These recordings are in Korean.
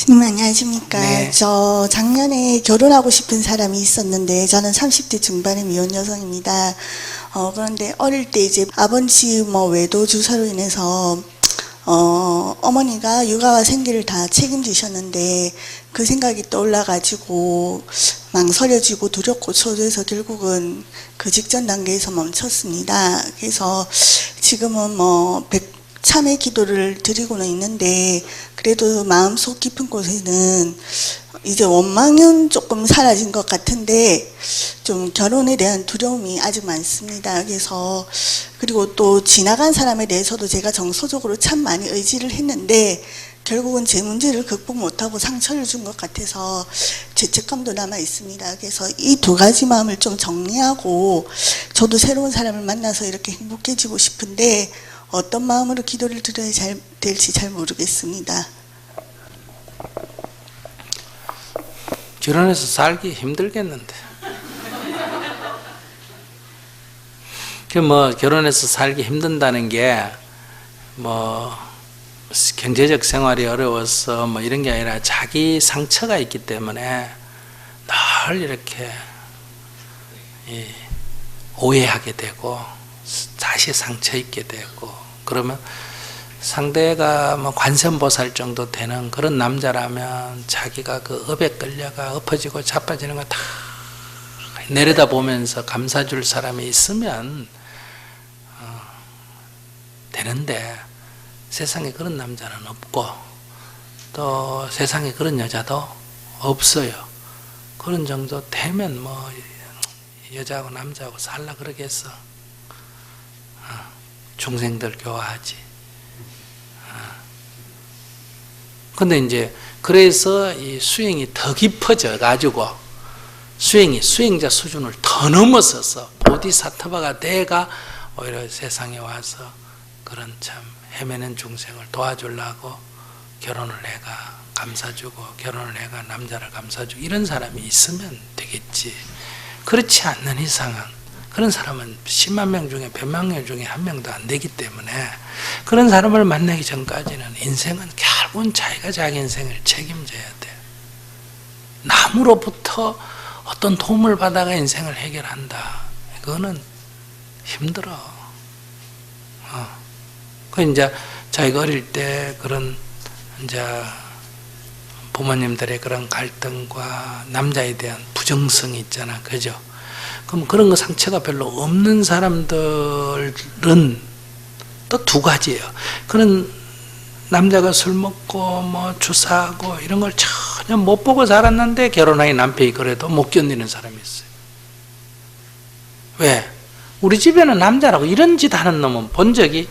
선생님 안녕하십니까. 네. 저 작년에 결혼하고 싶은 사람이 있었는데 저는 30대 중반의 미혼 여성입니다. 그런데 어릴 때 이제 아버지 외도 주사로 인해서 어머니가 육아와 생계를 다 책임지셨는데 그 생각이 떠올라가지고 망설여지고 두렵고 초조해서 결국은 그 직전 단계에서 멈췄습니다. 그래서 지금은 참회 기도를 드리고는 있는데 그래도 마음속 깊은 곳에는 이제 원망은 조금 사라진 것 같은데 좀 결혼에 대한 두려움이 아직 많습니다. 그래서 그리고 또 지나간 사람에 대해서도 제가 정서적으로 참 많이 의지를 했는데 결국은 제 문제를 극복 못하고 상처를 준 것 같아서 죄책감도 남아 있습니다. 그래서 이 두 가지 마음을 좀 정리하고 저도 새로운 사람을 만나서 이렇게 행복해지고 싶은데 어떤 마음으로 기도를 드려야 될지 잘 모르겠습니다. 결혼해서 살기 힘들겠는데. 결혼해서 살기 힘든다는 게 경제적 생활이 어려워서 이런 게 아니라 자기 상처가 있기 때문에 늘 이렇게 오해하게 되고 다시 상처 입게 되고, 그러면 상대가 관세음보살 정도 되는 그런 남자라면 자기가 그 업에 끌려가 엎어지고 자빠지는 거 다 내려다보면서 감싸줄 사람이 있으면 되는데, 세상에 그런 남자는 없고 또 세상에 그런 여자도 없어요. 그런 정도 되면 여자하고 남자하고 살라 그러겠어. 중생들 교화하지. 근데 이제 그래서 이 수행이 더 깊어져 가지고 수행자 수준을 더 넘어서서 보디사트바가 돼가 오히려 세상에 와서 그런 참 헤매는 중생을 도와주려고 결혼을 해가 감싸주고, 결혼을 해가 남자를 감싸주고, 이런 사람이 있으면 되겠지. 그렇지 않는 이상은 그런 사람은 10만 명 중에 100만 명 중에 한 명도 안 되기 때문에, 그런 사람을 만나기 전까지는 인생은 결국은 자기가 자기 인생을 책임져야 돼. 남으로부터 어떤 도움을 받아가 인생을 해결한다. 이거는 힘들어. 그 이제 자기가 어릴 때 그런 이제 부모님들의 그런 갈등과 남자에 대한 부정성이 있잖아, 그죠? 그럼 그런 거 상처가 별로 없는 사람들은 또 두 가지예요. 그런 남자가 술 먹고 주사하고 이런 걸 전혀 못 보고 자랐는데 결혼하기 남편이 그래도 못 견디는 사람이 있어요. 왜? 우리 집에는 남자라고 이런 짓 하는 놈은 본 적이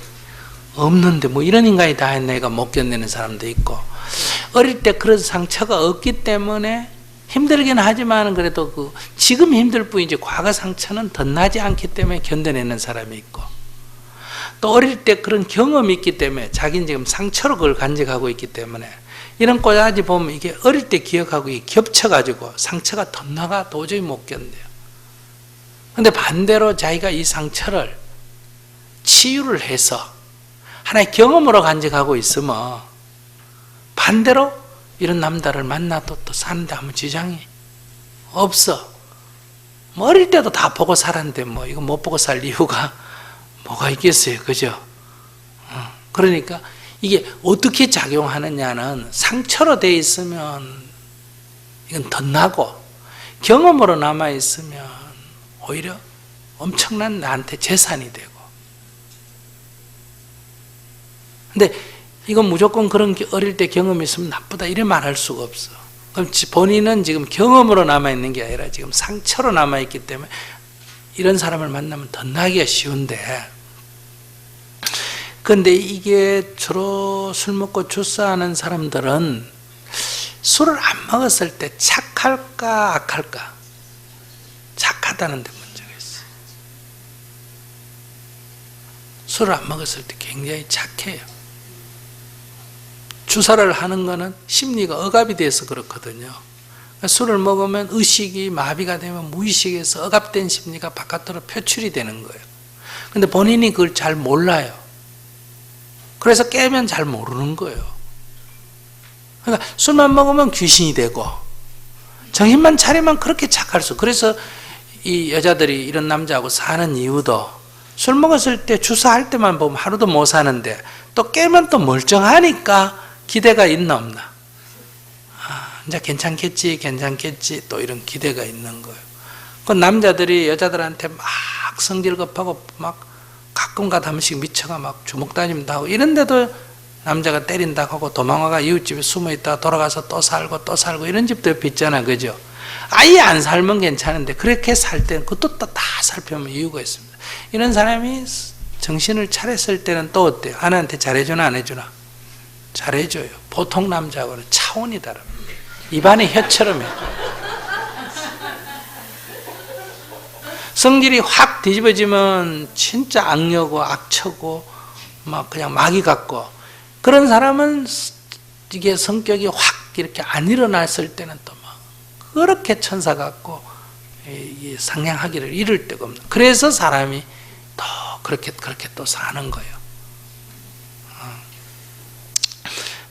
없는데 이런 인간이 다 했네, 가 못 견디는 사람도 있고, 어릴 때 그런 상처가 없기 때문에 힘들긴 하지만 그래도 지금 힘들 뿐이지 과거 상처는 덧나지 않기 때문에 견뎌내는 사람이 있고, 또 어릴 때 그런 경험이 있기 때문에 자기는 지금 상처로 그걸 간직하고 있기 때문에 이런 꼬라지 보면 이게 어릴 때 기억하고 겹쳐가지고 상처가 덧나가 도저히 못 견뎌요. 근데 반대로 자기가 이 상처를 치유를 해서 하나의 경험으로 간직하고 있으면 반대로 이런 남자를 만나도 또 사는데 아무 지장이 없어. 어릴 때도 다 보고 살았는데 이거 못 보고 살 이유가 뭐가 있겠어요, 그죠? 그러니까 이게 어떻게 작용하느냐는, 상처로 돼 있으면 이건 덧나고 경험으로 남아 있으면 오히려 엄청난 나한테 재산이 되고. 근데 이건 무조건 그런 어릴 때 경험이 있으면 나쁘다 이래 말할 수가 없어. 그럼 본인은 지금 경험으로 남아있는 게 아니라 지금 상처로 남아있기 때문에 이런 사람을 만나면 덧나기가 쉬운데, 근데 이게 주로 술 먹고 주사하는 사람들은 술을 안 먹었을 때 착할까 악할까? 착하다는 데 문제가 있어요. 술을 안 먹었을 때 굉장히 착해요. 주사를 하는 거는 심리가 억압이 돼서 그렇거든요. 술을 먹으면 의식이 마비가 되면 무의식에서 억압된 심리가 바깥으로 표출이 되는 거예요. 근데 본인이 그걸 잘 몰라요. 그래서 깨면 잘 모르는 거예요. 그러니까 술만 먹으면 귀신이 되고 정신만 차리면 그렇게 착할 수. 그래서 이 여자들이 이런 남자하고 사는 이유도 술 먹었을 때 주사할 때만 보면 하루도 못 사는데 또 깨면 또 멀쩡하니까 기대가 있나 없나. 이제 괜찮겠지 또 이런 기대가 있는 거예요. 그 남자들이 여자들한테 막 성질급하고 막 가끔가다 한 번씩 미쳐가 막 주먹 다짐도 하고 이런데도 남자가 때린다 하고 도망가가 이웃집에 숨어있다가 돌아가서 또 살고 이런 집도 옆에 있잖아, 그죠? 아예 안 살면 괜찮은데 그렇게 살 때는 그것도 다 살펴보면 이유가 있습니다. 이런 사람이 정신을 차렸을 때는 또 어때요? 아내한테 잘해주나 안 해주나? 잘해줘요. 보통 남자하고는 차원이 다릅니다. 입안이 혀처럼 해요. 성질이 확 뒤집어지면 진짜 악녀고 악처고 막 그냥 마귀 같고, 그런 사람은 이게 성격이 확 이렇게 안 일어났을 때는 또 막 그렇게 천사 같고 상냥하기를 이를 데가 없는. 그래서 사람이 또 그렇게 또 사는 거예요.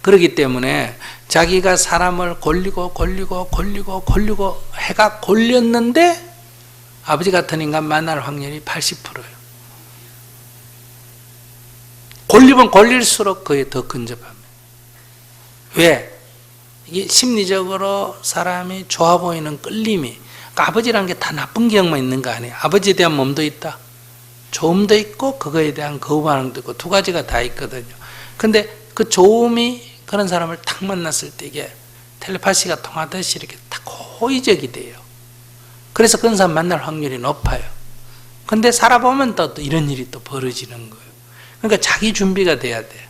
그렇기 때문에 자기가 사람을 골리고 해가 골렸는데 아버지 같은 인간 만날 확률이 80%예요. 골리면 골릴수록 그게 더 근접합니다. 왜? 이게 심리적으로 사람이 좋아 보이는 끌림이, 그러니까 아버지라는 게 다 나쁜 기억만 있는 거 아니에요. 아버지에 대한 몸도 있다. 좋음도 있고 그거에 대한 거부반응도 있고 두 가지가 다 있거든요. 근데 그 좋음이 그런 사람을 탁 만났을 때 이게 텔레파시가 통하듯이 이렇게 딱 호의적이 돼요. 그래서 그런 사람 만날 확률이 높아요. 근데 살아보면 또 이런 일이 또 벌어지는 거예요. 그러니까 자기 준비가 돼야 돼.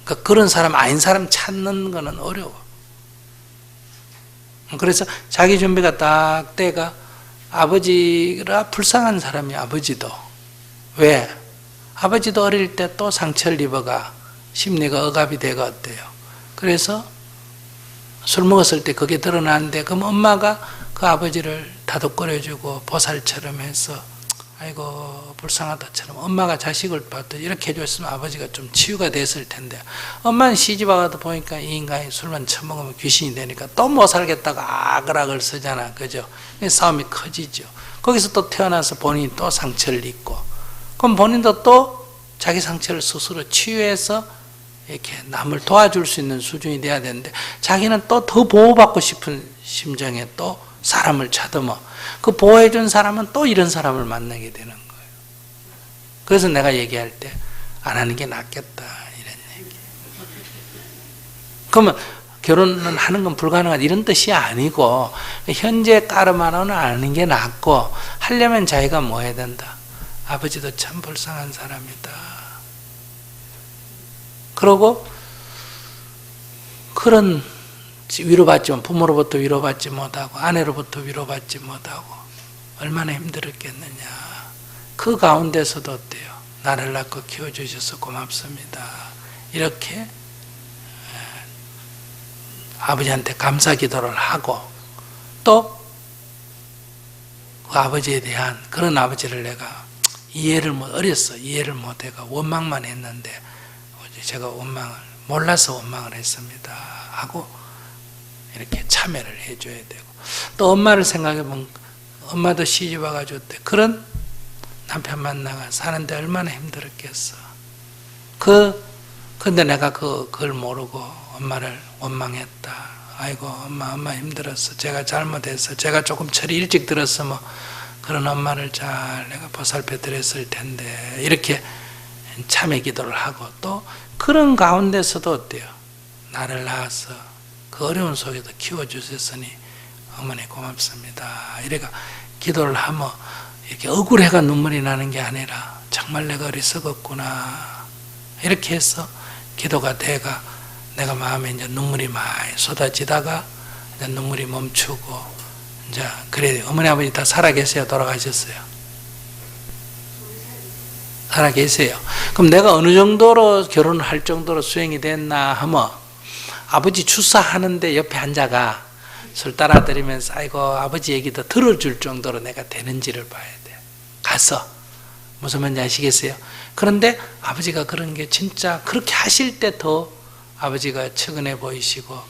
그러니까 그런 사람 아닌 사람 찾는 거는 어려워. 그래서 자기 준비가 딱 때가, 아버지라 불쌍한 사람이 아버지도. 왜? 아버지도 어릴 때 또 상처를 입어가 심리가 억압이 되가 어때요? 그래서 술 먹었을 때 그게 드러나는데, 그럼 엄마가 그 아버지를 다독거려주고 보살처럼 해서 아이고 불쌍하다처럼 엄마가 자식을 봤더니 이렇게 해줬으면 아버지가 좀 치유가 됐을 텐데, 엄마는 시집와가도 보니까 이 인간이 술만 처먹으면 귀신이 되니까 또 못 살겠다고 악을 쓰잖아, 그죠? 싸움이 커지죠. 거기서 또 태어나서 본인이 또 상처를 입고, 그럼 본인도 또 자기 상처를 스스로 치유해서 이렇게 남을 도와줄 수 있는 수준이 돼야 되는데, 자기는 또 더 보호받고 싶은 심정에 또 사람을 찾으면 그 보호해준 사람은 또 이런 사람을 만나게 되는 거예요. 그래서 내가 얘기할 때 안 하는 게 낫겠다 이런 얘기. 그러면 결혼은 하는 건 불가능하다 이런 뜻이 아니고, 현재 따름하로는 안 하는 게 낫고, 하려면 자기가 뭐 해야 된다. 아버지도 참 불쌍한 사람이다. 그러고 그런 위로받지만 부모로부터 위로받지 못하고 아내로부터 위로받지 못하고 얼마나 힘들었겠느냐. 그 가운데서도 어때요? 나를 낳고 키워주셔서 고맙습니다. 이렇게 아버지한테 감사 기도를 하고, 또 그 아버지에 대한, 그런 아버지를 내가 어렸어. 이해를 못해가 원망만 했는데 제가 몰라서 원망을 했습니다 하고 이렇게 참여를 해줘야 되고, 또 엄마를 생각해보면 엄마도 시집 와가지고 그런 남편 만나가 사는데 얼마나 힘들었겠어. 근데 내가 그걸 모르고 엄마를 원망했다. 아이고 엄마 힘들었어. 제가 잘못했어. 제가 조금 철이 일찍 들었으면 그런 엄마를 잘 내가 보살펴 드렸을 텐데, 이렇게 참회 기도를 하고, 또 그런 가운데서도 어때요? 나를 낳아서 그 어려운 속에도 키워주셨으니 어머니 고맙습니다. 이래가 기도를 하면 이렇게 억울해가 눈물이 나는 게 아니라 정말 내가 어리석었구나 이렇게 해서 기도가 돼가 내가 마음에 이제 눈물이 많이 쏟아지다가 이제 눈물이 멈추고, 이제 그래. 어머니 아버지 다 살아계세요? 돌아가셨어요? 살아계세요. 그럼 내가 어느 정도로 결혼을 할 정도로 수행이 됐나 하면, 아버지 주사하는데 옆에 앉아가 술 따라드리면서 아이고 아버지 얘기도 들어줄 정도로 내가 되는지를 봐야 돼. 가서. 무슨 말인지 아시겠어요? 그런데 아버지가 그런 게 진짜 그렇게 하실 때 더 아버지가 측은해 보이시고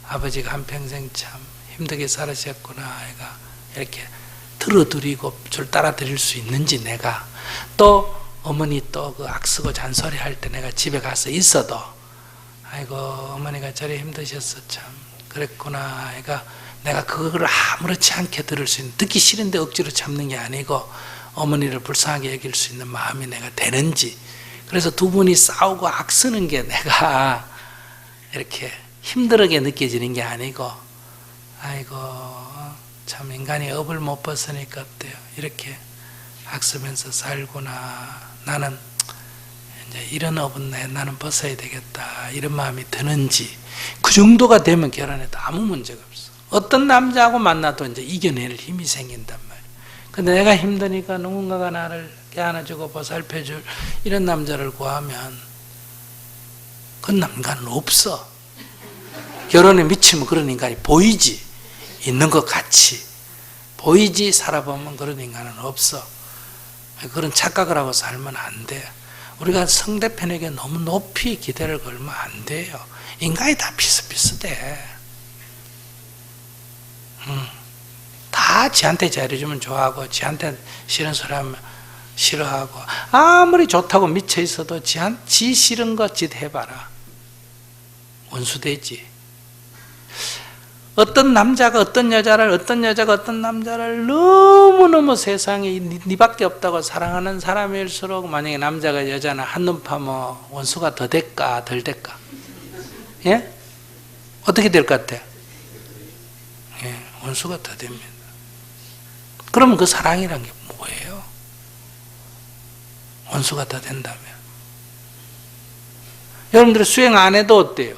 아버지가 한평생 참 힘들게 살으셨구나 애가 이렇게 들어드리고 줄 따라 드릴 수 있는지, 내가 또 어머니 또 그 악쓰고 잔소리 할 때 내가 집에 가서 있어도 아이고 어머니가 저리 힘드셨어 참 그랬구나 애가, 내가 그거를 아무렇지 않게 들을 수 있는, 듣기 싫은데 억지로 참는 게 아니고 어머니를 불쌍하게 여길 수 있는 마음이 내가 되는지. 그래서 두 분이 싸우고 악쓰는 게 내가 이렇게 힘들게 느껴지는 게 아니고, 아이고 참 인간이 업을 못 벗으니까 어때요, 이렇게 악쓰면서 살구나, 나는 이제 이런 업은 나는 벗어야 되겠다, 이런 마음이 드는지. 그 정도가 되면 결혼해도 아무 문제가 없어. 어떤 남자하고 만나도 이제 이겨낼 힘이 생긴단 말이야. 근데 내가 힘드니까 누군가가 나를 안아주고 보살펴줄 이런 남자를 구하면 그런 인간은 없어. 결혼에 미치면 그런 인간이 보이지, 있는 것 같이 보이지, 살아보면 그런 인간은 없어. 그런 착각을 하고 살면 안 돼. 우리가 상대편에게 너무 높이 기대를 걸면 안 돼요. 인간이 다 비슷비슷해. 다 지한테 잘해주면 좋아하고 지한테 싫은 소리 하면 싫어하고, 아무리 좋다고 미쳐 있어도 지 싫은 거 짓 해봐라, 원수되지. 어떤 남자가 어떤 여자를, 어떤 여자가 어떤 남자를 너무너무 세상에 니밖에 없다고 사랑하는 사람일수록, 만약에 남자가 여자는 한눈 파면 원수가 더 될까 덜 될까? 예? 어떻게 될 것 같아? 예, 원수가 더 됩니다. 그러면 그 사랑이란 게 뭐예요? 원수가 더 된다면. 여러분들이 수행 안 해도 어때요?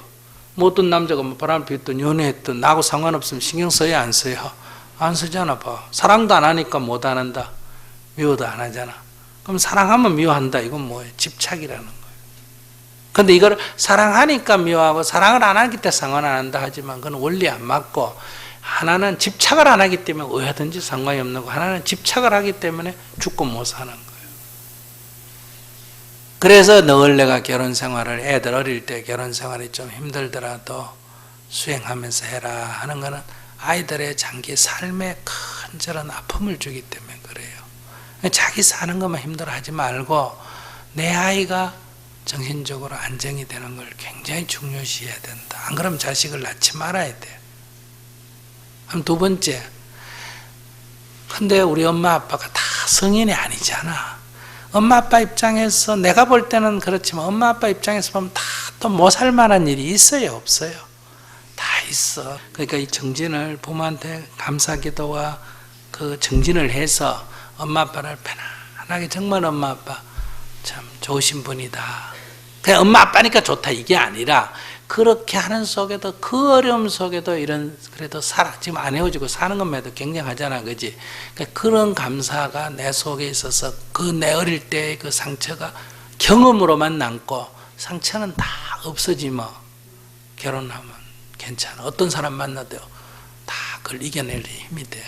뭐 어떤 남자가 뭐 바람 피웠든 연애했든 나하고 상관없으면 신경 써야 안 써요? 안 쓰잖아. 봐, 사랑도 안 하니까 못 안 한다, 미워도 안 하잖아. 그럼 사랑하면 미워한다, 이건 뭐예요? 집착이라는 거예요. 근데 이걸 사랑하니까 미워하고 사랑을 안 하기 때문에 상관 안 한다 하지만 그건 원리 안 맞고, 하나는 집착을 안 하기 때문에 어디든지 상관이 없는 거고, 하나는 집착을 하기 때문에 죽고 못 사는 거예요. 그래서 늘 내가 결혼 생활을, 애들 어릴 때 결혼 생활이 좀 힘들더라도 수행하면서 해라 하는 거는 아이들의 장기 삶에 큰 저런 아픔을 주기 때문에 그래요. 자기 사는 것만 힘들어하지 말고 내 아이가 정신적으로 안정이 되는 걸 굉장히 중요시해야 된다. 안 그러면 자식을 낳지 말아야 돼. 그럼 두 번째, 근데 우리 엄마 아빠가 다 성인이 아니잖아. 엄마 아빠 입장에서, 내가 볼 때는 그렇지만 엄마 아빠 입장에서 보면 다 또 못 살만한 일이 있어요, 없어요? 다 있어. 그러니까 이 정진을, 부모한테 감사기도와 그 정진을 해서 엄마 아빠를 편안하게, 정말 엄마 아빠 참 좋으신 분이다, 그냥 엄마 아빠니까 좋다, 이게 아니라 그렇게 하는 속에도, 그 어려움 속에도 이런, 그래도 지금 안 헤어지고 사는 것만 해도 굉장하잖아, 그지? 그러니까 그런 감사가 내 속에 있어서 그 내 어릴 때의 그 상처가 경험으로만 남고, 상처는 다 없어지 뭐. 결혼하면 괜찮아. 어떤 사람 만나도 다 그걸 이겨낼 힘이 돼.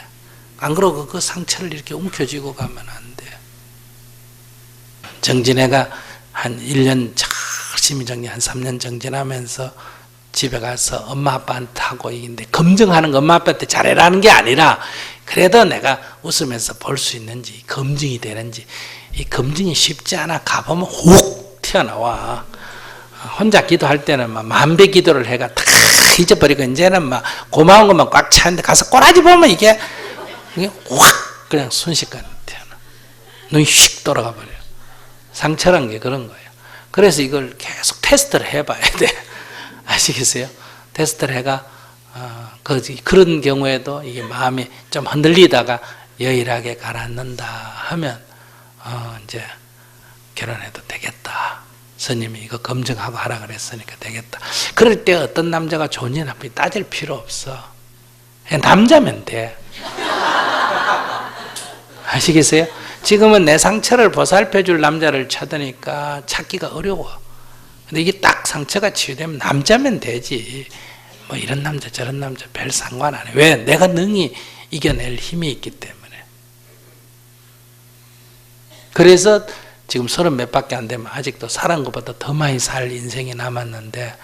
안 그러고 그 상처를 이렇게 움켜쥐고 가면 안 돼. 정진애가 한 1년 열심히 정진, 한 3년 정진하면서 집에 가서 엄마 아빠한테 하고, 이긴데 검증하는 거, 엄마 아빠한테 잘해라는 게 아니라 그래도 내가 웃으면서 볼 수 있는지, 검증이 되는지. 이 검증이 쉽지 않아. 가보면 혹 튀어나와. 혼자 기도할 때는 막 만배 기도를 해가 다 잊어버리고, 이제는 막 고마운 것만 꽉 차는데 가서 꼬라지 보면 이게 확 그냥 순식간에 튀어나. 눈이 휙 돌아가 버려요. 상처란 게 그런 거예요. 그래서 이걸 계속 테스트를 해봐야 돼. 아시겠어요? 테스트를 해가 그런 경우에도 이게 마음이 좀 흔들리다가 여일하게 가라앉는다 하면 이제 결혼해도 되겠다. 스님이 이거 검증하고 하라 그랬으니까 되겠다. 그럴 때 어떤 남자가 좋은지 나쁜지 따질 필요 없어. 그냥 남자면 돼. 아시겠어요? 지금은 내 상처를 보살펴줄 남자를 찾으니까 찾기가 어려워. 근데 이게 딱 상처가 치유되면 남자면 되지. 뭐 이런 남자 저런 남자 별 상관 안 해. 왜? 내가 능히 이겨낼 힘이 있기 때문에. 그래서 지금 30 몇 밖에 안 되면 아직도 살은 것보다 더 많이 살 인생이 남았는데,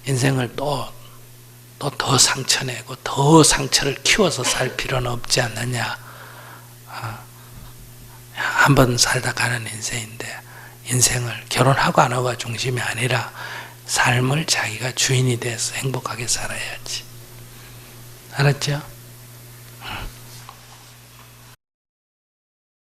인생을 또 더 상처내고 더 상처를 키워서 살 필요는 없지 않느냐. 한 번 살다 가는 인생인데 인생을 결혼하고 안 하고가 중심이 아니라 삶을 자기가 주인이 돼서 행복하게 살아야지. 알았죠?